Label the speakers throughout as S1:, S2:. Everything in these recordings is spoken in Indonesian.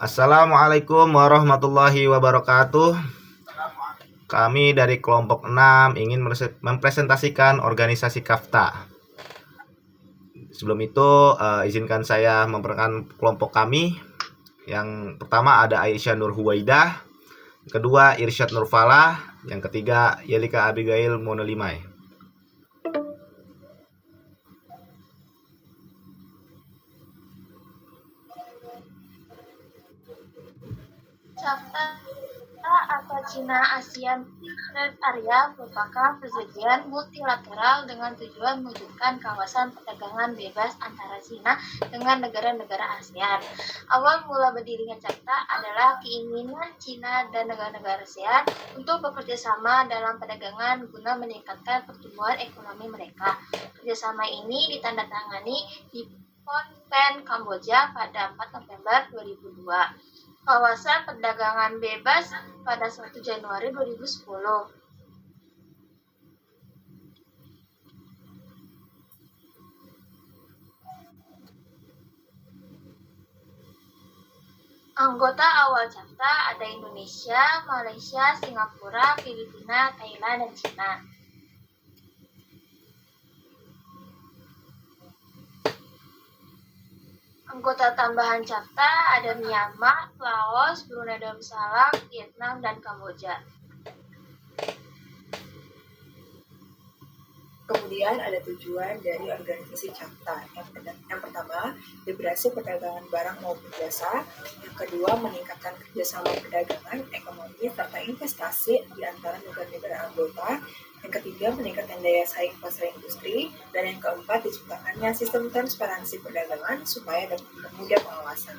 S1: Assalamualaikum warahmatullahi wabarakatuh. Kami dari kelompok 6 ingin mempresentasikan organisasi Kafta. Sebelum itu izinkan saya memperkenalkan kelompok kami. Yang pertama ada Aisyah Nur Huwaidah, kedua Irsyad Nurfalah, yang ketiga Yelika Abigail Monolimai.
S2: Kafta atau China ASEAN Trade Area merupakan perjanjian multilateral dengan tujuan mewujudkan kawasan perdagangan bebas antara China dengan negara-negara ASEAN. Awal mula berdirinya Kafta adalah keinginan China dan negara-negara ASEAN untuk bekerja sama dalam perdagangan guna meningkatkan pertumbuhan ekonomi mereka. Kerjasama ini ditandatangani di Phnom Penh, Kamboja pada 4 November 2002. Kawasan perdagangan bebas pada 1 Januari 2010. Anggota awal Kafta ada Indonesia, Malaysia, Singapura, Filipina, Thailand, dan Cina. Anggota tambahan Kafta ada Myanmar, Laos, Brunei Darussalam, Vietnam, dan Kamboja.
S3: Kemudian ada tujuan dari organisasi Kafta. Yang pertama, liberasi perdagangan barang maupun jasa. Yang kedua, meningkatkan kerjasama perdagangan, ekonomi, serta investasi di antara negara-negara anggota. Yang ketiga, meningkatkan daya saing pasar industri. Dan yang keempat, diciptakannya sistem transparansi perdagangan supaya dapat mempermudah pengawasan.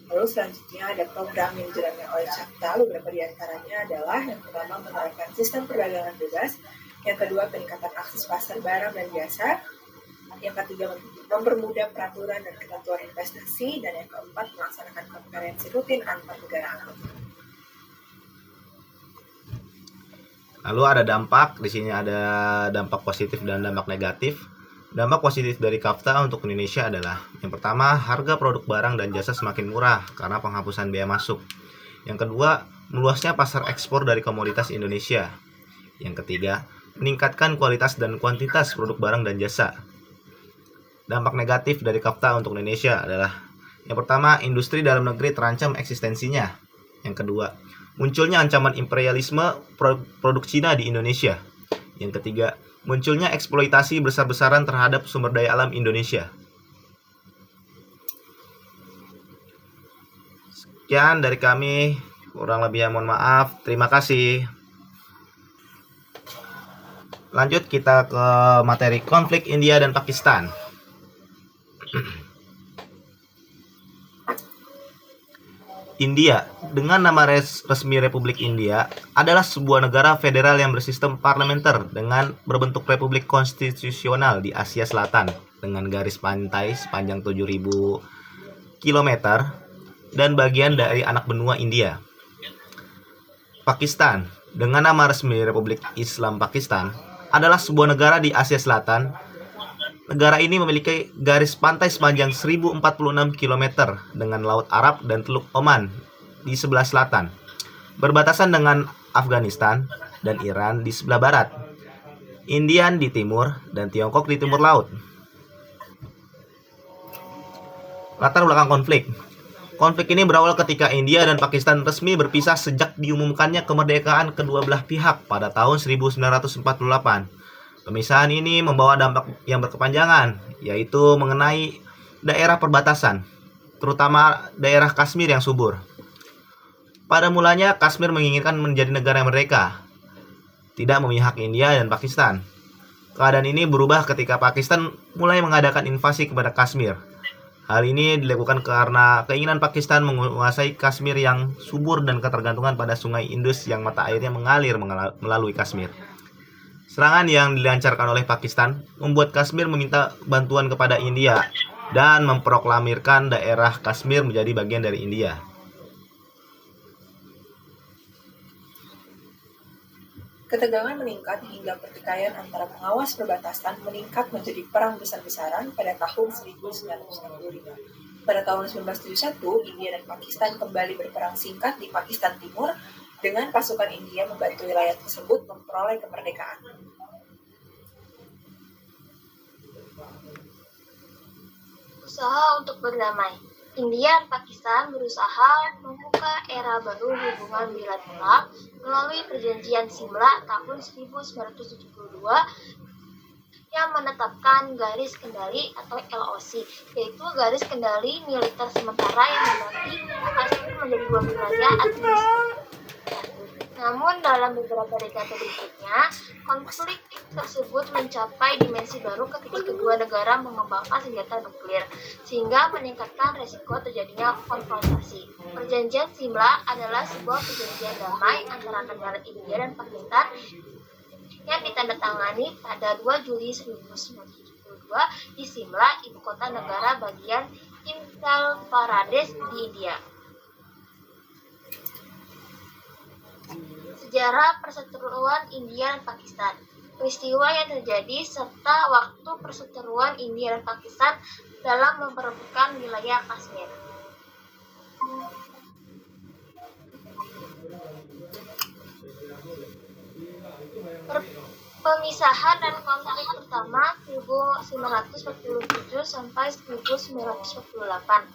S3: Lalu selanjutnya ada program yang dijalankan oleh Kafta. Beberapa di antaranya adalah yang pertama, menerapkan sistem perdagangan bebas. Yang kedua, peningkatan akses pasar barang dan jasa. Yang ketiga, mempermudah peraturan dan ketentuan investasi. Dan yang keempat, melaksanakan konferensi rutin antar negara anggota.
S1: Lalu ada dampak, di sini ada dampak positif dan dampak negatif. Dampak positif dari Kafta untuk Indonesia adalah yang pertama, harga produk barang dan jasa semakin murah karena penghapusan biaya masuk. Yang kedua, meluasnya pasar ekspor dari komoditas Indonesia. Yang ketiga, meningkatkan kualitas dan kuantitas produk barang dan jasa. Dampak negatif dari Kafta untuk Indonesia adalah yang pertama, industri dalam negeri terancam eksistensinya. Yang kedua, munculnya ancaman imperialisme produk Cina di Indonesia. Yang ketiga, munculnya eksploitasi besar-besaran terhadap sumber daya alam Indonesia. Sekian dari kami, kurang lebih mohon maaf. Terima kasih. Lanjut kita ke materi konflik India dan Pakistan. India, dengan nama resmi Republik India, adalah sebuah negara federal yang bersistem parlementer dengan berbentuk republik konstitusional di Asia Selatan dengan garis pantai sepanjang 7.000 km dan bagian dari anak benua India. Pakistan, dengan nama resmi Republik Islam Pakistan, adalah sebuah negara di Asia Selatan. Negara ini memiliki garis pantai sepanjang 1046 km dengan Laut Arab dan Teluk Oman di sebelah selatan, berbatasan dengan Afghanistan dan Iran di sebelah barat, India di timur, dan Tiongkok di timur laut. Latar belakang konflik. Konflik ini berawal ketika India dan Pakistan resmi berpisah sejak diumumkannya kemerdekaan kedua belah pihak pada tahun 1948. Pemisahan ini membawa dampak yang berkepanjangan, yaitu mengenai daerah perbatasan, terutama daerah Kashmir yang subur. Pada mulanya, Kashmir menginginkan menjadi negara merdeka, tidak memihak India dan Pakistan. Keadaan ini berubah ketika Pakistan mulai mengadakan invasi kepada Kashmir. Hal ini dilakukan karena keinginan Pakistan menguasai Kashmir yang subur dan ketergantungan pada sungai Indus yang mata airnya mengalir melalui Kashmir. Serangan yang dilancarkan oleh Pakistan membuat Kashmir meminta bantuan kepada India dan memproklamirkan daerah Kashmir menjadi bagian dari India.
S3: Ketegangan meningkat hingga pertikaian antara pengawas perbatasan meningkat menjadi perang besar-besaran pada tahun 1965. Pada tahun 1971, India dan Pakistan kembali berperang singkat di Pakistan Timur dengan pasukan India membantu wilayah tersebut memperoleh kemerdekaan.
S2: Usaha untuk berdamai. India dan Pakistan berusaha membuka era baru hubungan bilateral melalui Perjanjian Simla tahun 1972 yang menetapkan garis kendali atau LOC, yaitu garis kendali militer sementara yang membagi Kashmir menjadi dua wilayah administratif. Namun dalam beberapa dekade berikutnya, konflik tersebut mencapai dimensi baru ketika kedua negara mengembangkan senjata nuklir, sehingga meningkatkan resiko terjadinya konfrontasi. Perjanjian Simla adalah sebuah perjanjian damai antara negara India dan Pakistan yang ditandatangani pada 2 Juli 1972 di Simla, ibu kota negara bagian Himachal Pradesh di India. Sejarah perseteruan India dan Pakistan. Peristiwa yang terjadi serta waktu perseteruan India dan Pakistan dalam memperebutkan wilayah Kashmir. Pemisahan dan konflik pertama 1947 sampai 1948.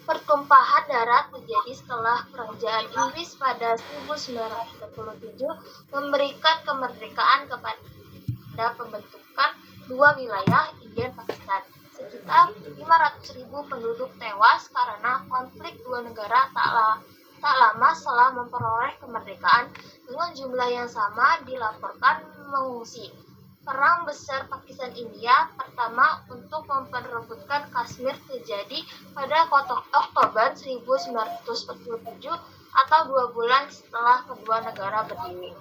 S2: Pertumpahan darah terjadi setelah Kerajaan Inggris pada 1947 memberikan kemerdekaan kepada pembentukan dua wilayah India dan Pakistan. Sekitar 500.000 penduduk tewas karena konflik dua negara tak lama setelah memperoleh kemerdekaan, dengan jumlah yang sama dilaporkan mengungsi. Perang besar Pakistan-India pertama untuk memperebutkan Kashmir terjadi pada Oktober 1947 atau 2 bulan setelah kedua negara berdiri.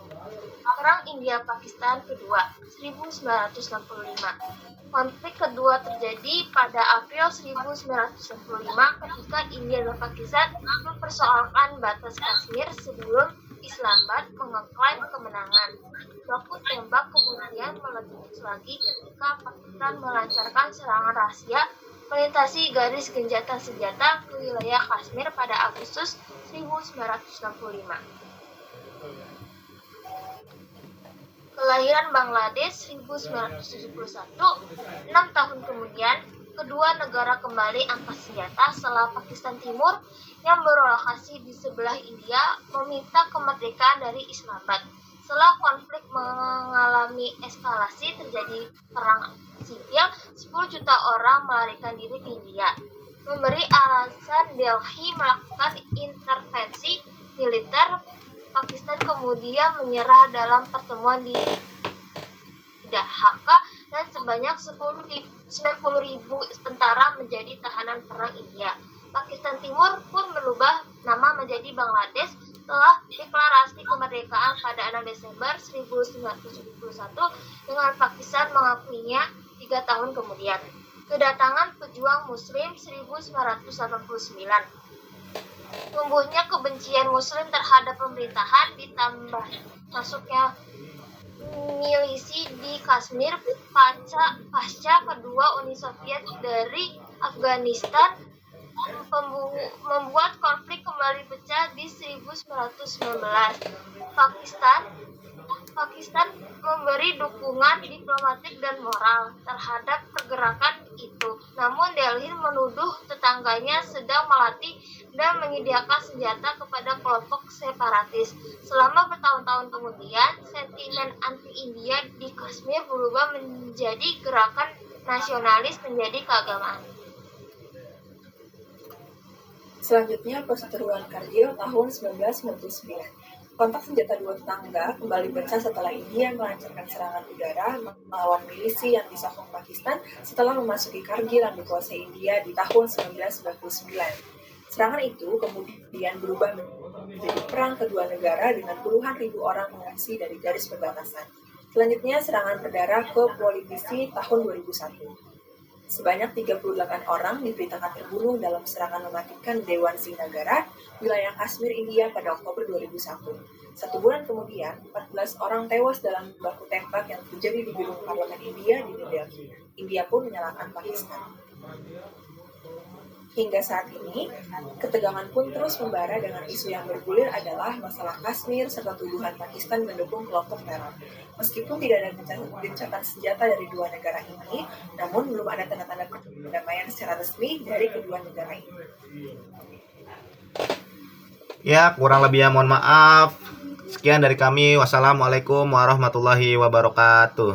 S2: Perang India-Pakistan kedua 1965. Konflik kedua terjadi pada April 1965 ketika India dan Pakistan mempersoalkan batas Kashmir sebelum Islamabad mengklaim kemenangan. Baku tembak kemudian meletus lagi ketika Pakistan melancarkan serangan rahasia melintasi garis gencatan senjata ke wilayah Kashmir pada Agustus 1965. Kelahiran Bangladesh 1971. 6 tahun kemudian, kedua negara kembali angkat senjata setelah Pakistan Timur yang berlokasi di sebelah India meminta kemerdekaan dari Islamabad. Setelah konflik mengalami eskalasi, terjadi perang sipil, 10 juta orang melarikan diri ke India. Memberi alasan Delhi melakukan intervensi militer, Pakistan kemudian menyerah dalam pertemuan di Dhaka dan sebanyak 90.000 tentara menjadi tahanan perang India. Pakistan Timur pun merubah nama menjadi Bangladesh setelah deklarasi kemerdekaan pada 6 Desember 1971 dengan Pakistan mengakuinya 3 tahun kemudian. Kedatangan pejuang Muslim 1989. Tumbuhnya kebencian Muslim terhadap pemerintahan ditambah masuknya milisi di Kashmir pasca kedua Uni Soviet dari Afghanistan membuat konflik kembali pecah di 1919. Pakistan memberi dukungan diplomatik dan moral terhadap pergerakan itu. Namun Delhi menuduh tetangganya sedang melatih dan menyediakan senjata kepada kelompok separatis. Selama bertahun-tahun kemudian, sentimen anti-India di Kashmir berubah menjadi gerakan nasionalis menjadi keagamaan.
S3: Selanjutnya, perseteruan Kargil tahun 1999. Kontak senjata dua tetangga kembali pecah setelah India melancarkan serangan udara melawan milisi yang disokong Pakistan setelah memasuki Kargil yang dikuasai India di tahun 1999. Serangan itu kemudian berubah menjadi perang kedua negara dengan puluhan ribu orang mengungsi dari garis perbatasan. Selanjutnya, serangan berdarah ke politisi tahun 2001. Sebanyak 38 orang diberitakan terbunuh dalam serangan mematikan Dewan Sinagara, wilayah Kashmir, India pada Oktober 2001. 1 bulan kemudian, 14 orang tewas dalam baku tembak yang terjadi di gedung parlemen India di New Delhi. India pun menyalahkan Pakistan. Hingga saat ini, ketegangan pun terus membara dengan isu yang bergulir adalah masalah Kashmir serta tuduhan Pakistan mendukung kelompok teror. Meskipun tidak ada gencatan senjata dari dua negara ini, namun belum ada tanda-tanda perdamaian secara resmi dari kedua negara ini.
S1: Ya, kurang lebihnya mohon maaf. Sekian dari kami. Wassalamualaikum warahmatullahi wabarakatuh.